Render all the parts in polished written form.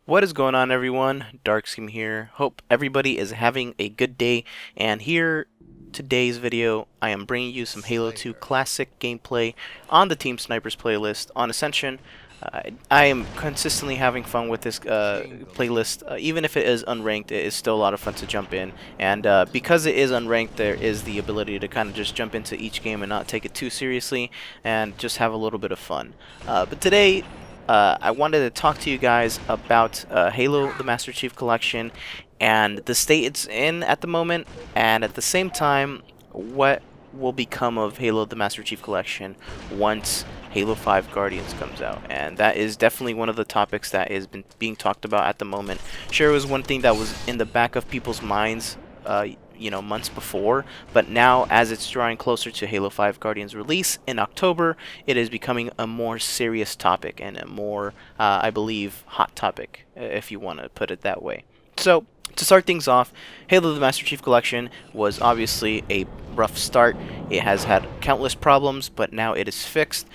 What is going on, everyone? Darkseam here. Hope everybody is having a good day. And here, today's video, I am bringing you some Halo 2 classic gameplay on the Team Snipers playlist on Ascension. I am consistently having fun with this playlist. Even if it is unranked, it is still a lot of fun to jump in. And because it is unranked, there is the ability to kind of just jump into each game and not take it too seriously and just have a little bit of fun. But today, I wanted to talk to you guys about Halo the Master Chief Collection and the state it's in at the moment, and at the same time, what will become of Halo the Master Chief Collection once Halo 5 Guardians comes out. And that is definitely one of the topics that is being talked about at the moment. Sure, it was one thing that was in the back of people's minds months before, but now as it's drawing closer to Halo 5 Guardians release in October, it is becoming a more serious topic and a more, I believe, hot topic, if you want to put it that way. So, to start things off, Halo the Master Chief Collection was obviously a rough start. It has had countless problems, but now it is fixed.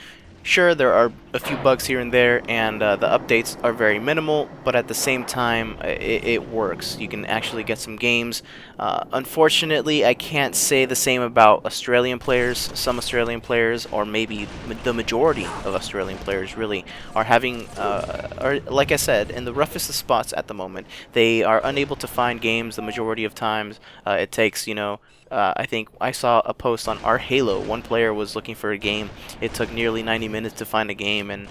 Sure, there are a few bugs here and there, and the updates are very minimal, but at the same time, it works. You can actually get some games. Unfortunately, I can't say the same about Australian players. Some Australian players, or maybe the majority of Australian players, really are having, are, like I said, in the roughest of spots at the moment. They are unable to find games the majority of times. It takes, I think I saw a post on our Halo. One player was looking for a game. It took nearly 90 minutes to find a game, and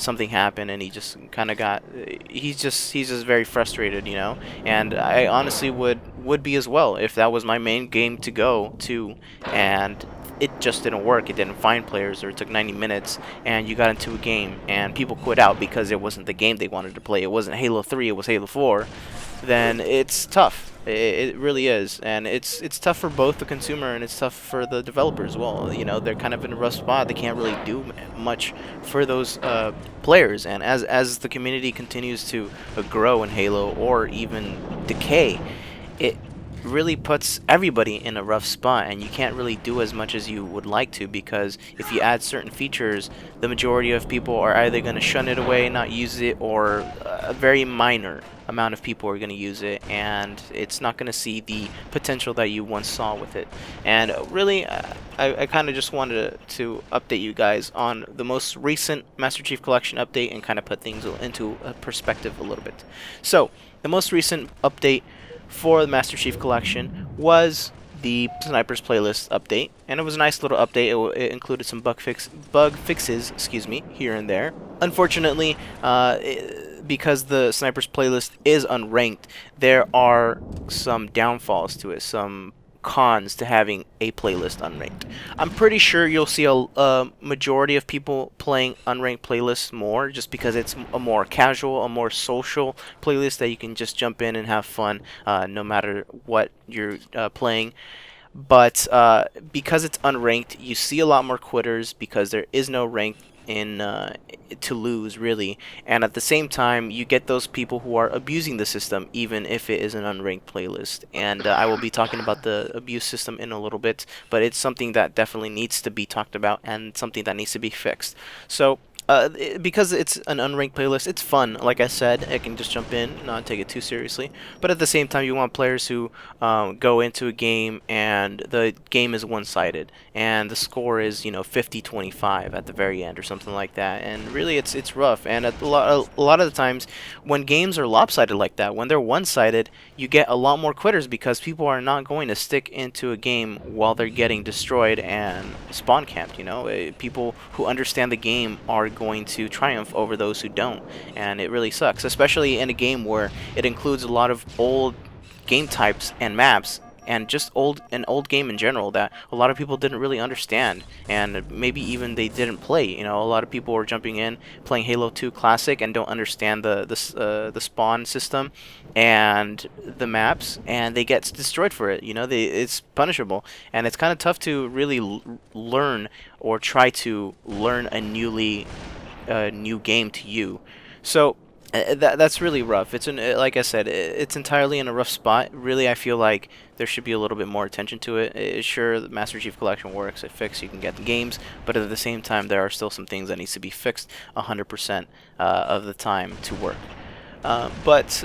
something happened, and he just kind of got. He's just very frustrated, And I honestly would be as well if that was my main game to go to, and it just didn't work. It didn't find players, or it took 90 minutes, and you got into a game, and people quit out because it wasn't the game they wanted to play. It wasn't Halo 3. It was Halo 4. Then it's tough. It really is, and it's tough for both the consumer and it's tough for the developer as well. They're kind of in a rough spot. They can't really do much for those players, and as the community continues to grow in Halo or even decay, it really puts everybody in a rough spot, and you can't really do as much as you would like to, because if you add certain features, the majority of people are either going to shun it away, not use it, or a very minor amount of people are going to use it, and it's not going to see the potential that you once saw with it. And really, I kind of just wanted to update you guys on the most recent Master Chief Collection update and kind of put things into perspective a little bit. So, the most recent update for the Master Chief Collection was the Snipers playlist update, and it was a nice little update. It included some bug fixes, here and there. Unfortunately, because the Snipers playlist is unranked, there are some downfalls to it, some cons to having a playlist unranked. I'm pretty sure you'll see a majority of people playing unranked playlists more, just because it's a more casual, a more social playlist that you can just jump in and have fun, no matter what you're playing. But because it's unranked, you see a lot more quitters because there is no rank in to lose, really. And at the same time, you get those people who are abusing the system, even if it is an unranked playlist. And I will be talking about the abuse system in a little bit, but it's something that definitely needs to be talked about and something that needs to be fixed. So because it's an unranked playlist, it's fun. Like I said, I can just jump in, not take it too seriously. But at the same time, you want players who go into a game and the game is one-sided, and the score is 50-25 at the very end or something like that. And really, it's rough. And a lot of the times, when games are lopsided like that, when they're one-sided, you get a lot more quitters because people are not going to stick into a game while they're getting destroyed and spawn camped. People who understand the game are going to triumph over those who don't, and it really sucks, especially in a game where it includes a lot of old game types and maps, and just an old game in general that a lot of people didn't really understand, and maybe even they didn't play. A lot of people were jumping in playing Halo 2 Classic and don't understand the spawn system and the maps, and they get destroyed for it. It's punishable, and it's kind of tough to really learn or try to learn a new game to you. So that's really rough. Like I said, it's entirely in a rough spot. Really, I feel like there should be a little bit more attention to it. Sure, the Master Chief Collection works. It fixed. You can get the games, but at the same time, there are still some things that needs to be fixed 100% of the time to work. But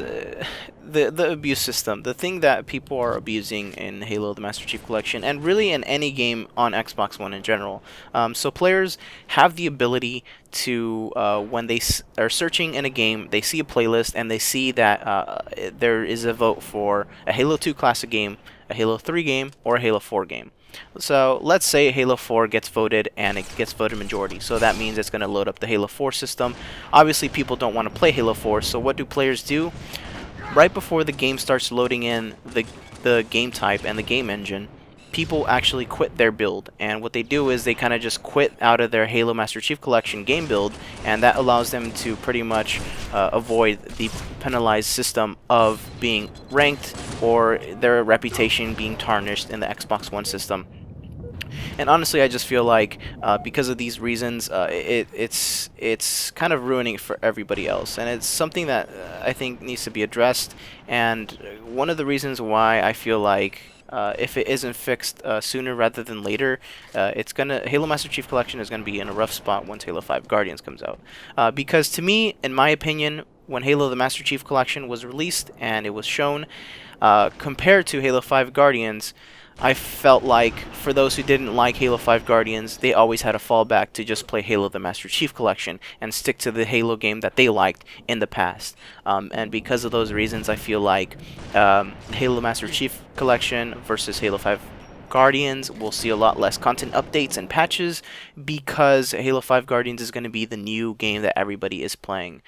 the abuse system, the thing that people are abusing in Halo: The Master Chief Collection, and really in any game on Xbox One in general. So players have the ability to, when they are searching in a game, they see a playlist and they see that there is a vote for a Halo 2 classic game, a Halo 3 game, or a Halo 4 game. So let's say Halo 4 gets voted and it gets voted majority. So that means it's going to load up the Halo 4 system. Obviously people don't want to play Halo 4, so what do players do? Right before the game starts loading in the game type and the game engine, people actually quit their build, and what they do is they kind of just quit out of their Halo Master Chief Collection game build, and that allows them to pretty much avoid the penalized system of being ranked or their reputation being tarnished in the Xbox One system. And honestly, I just feel like because of these reasons, it's kind of ruining it for everybody else, and it's something that I think needs to be addressed. And one of the reasons why I feel like if it isn't fixed sooner rather than later, Halo Master Chief Collection is gonna be in a rough spot once Halo 5 Guardians comes out. Because to me, in my opinion, when Halo: The Master Chief Collection was released and it was shown, compared to Halo 5 Guardians, I felt like for those who didn't like Halo 5 Guardians, they always had a fallback to just play Halo: The Master Chief Collection and stick to the Halo game that they liked in the past. And because of those reasons, I feel like Halo Master Chief Collection versus Halo 5 Guardians will see a lot less content updates and patches, because Halo 5 Guardians is going to be the new game that everybody is playing.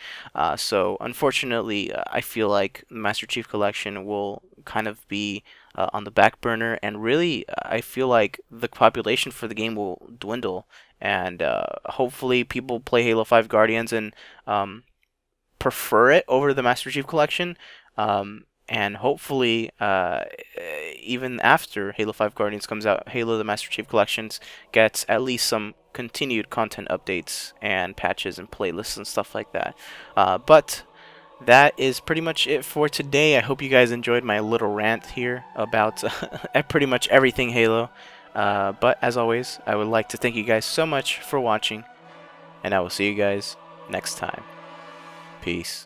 So unfortunately, I feel like Master Chief Collection will kind of be on the back burner, and really I feel like the population for the game will dwindle, and hopefully people play Halo 5 Guardians and prefer it over the Master Chief Collection. And hopefully, even after Halo 5 Guardians comes out, Halo: The Master Chief Collections gets at least some continued content updates and patches and playlists and stuff like that. But that is pretty much it for today. I hope you guys enjoyed my little rant here about pretty much everything Halo. But as always, I would like to thank you guys so much for watching, and I will see you guys next time. Peace.